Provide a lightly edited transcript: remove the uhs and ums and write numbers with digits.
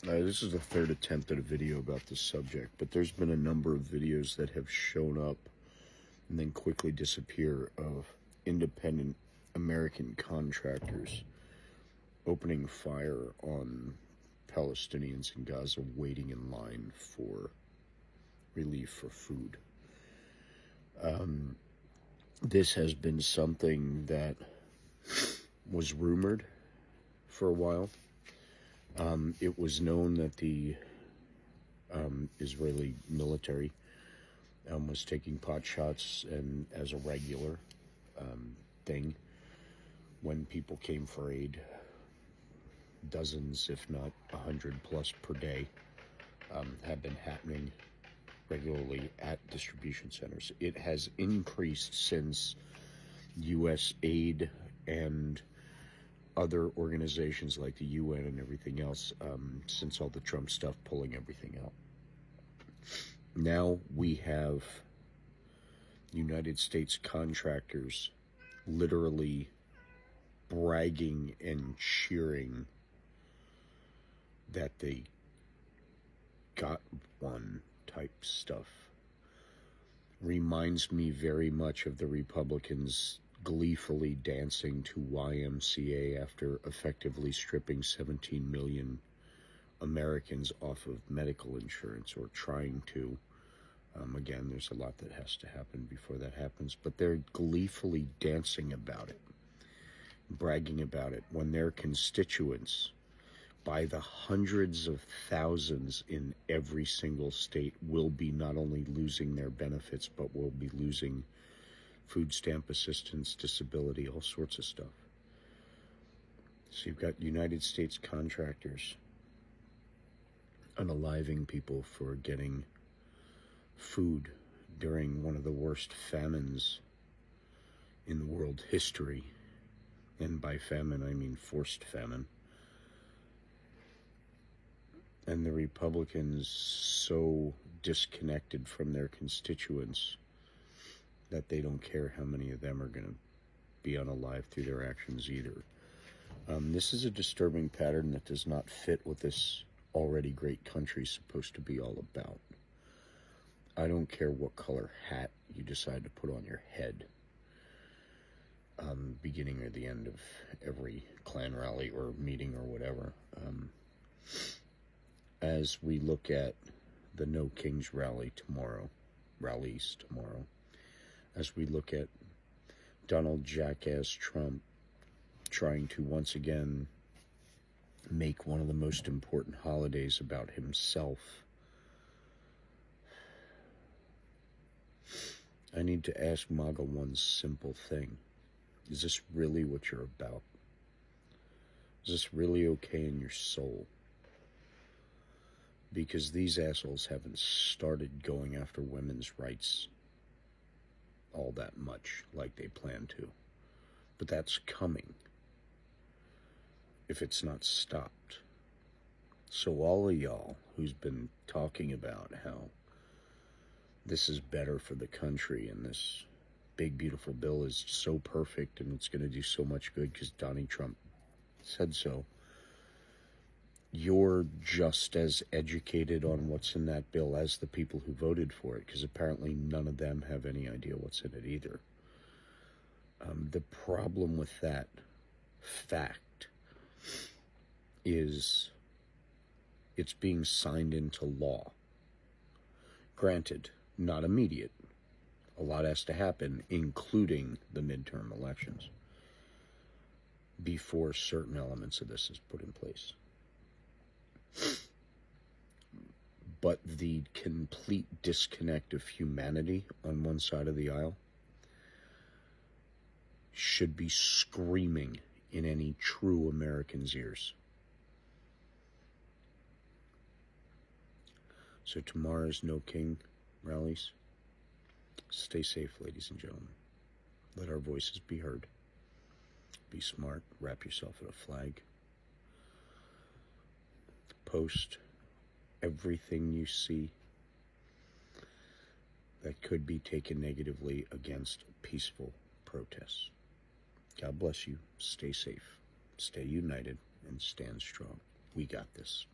This is the third attempt at a video about this subject, but there's been a number of videos that have shown up and then quickly disappear of independent American contractors opening fire on Palestinians in Gaza waiting in line for relief for food. This has been something that was rumored for a while. It was known that the Israeli military was taking pot shots and as a regular thing when people came for aid. Dozens, if not 100 plus per day, have been happening regularly at distribution centers. It has increased since U.S. aid and other organizations like the UN and everything else, since all the Trump stuff pulling everything out. Now we have United States contractors literally bragging and cheering that they got one type stuff. Reminds me very much of the Republicans gleefully dancing to YMCA after effectively stripping 17 million Americans off of medical insurance, or trying to. Again, there's a lot that has to happen before that happens, but they're gleefully dancing about it, bragging about it, when their constituents, by the hundreds of thousands in every single state, will be not only losing their benefits, but will be losing food stamp assistance, disability, all sorts of stuff. So you've got United States contractors unaliving people for getting food during one of the worst famines in world history. And by famine, I mean forced famine. And the Republicans so disconnected from their constituents that they don't care how many of them are going to be unalive through their actions either. This is a disturbing pattern that does not fit what this already great country is supposed to be all about. I don't care what color hat you decide to put on your head, beginning or the end of every Klan rally or meeting or whatever. As we look at the No Kings rallies tomorrow, as we look at Donald Jackass Trump trying to once again make one of the most important holidays about himself, I need to ask MAGA one simple thing. Is this really what you're about? Is this really okay in your soul? Because these assholes haven't started going after women's rights all that much like they plan to. But that's coming if it's not stopped. So all of y'all who's been talking about how this is better for the country and this big beautiful bill is so perfect and it's going to do so much good because Donnie Trump said so, you're just as educated on what's in that bill as the people who voted for it, because apparently none of them have any idea what's in it either. The problem with that fact is it's being signed into law. Granted, not immediate. A lot has to happen, including the midterm elections, before certain elements of this is put in place. But the complete disconnect of humanity on one side of the aisle should be screaming in any true American's ears. So tomorrow's No King rallies. Stay safe, ladies and gentlemen. Let our voices be heard. Be smart. Wrap yourself in a flag. Post everything you see that could be taken negatively against peaceful protests. God bless you. Stay safe. Stay united and stand strong. We got this.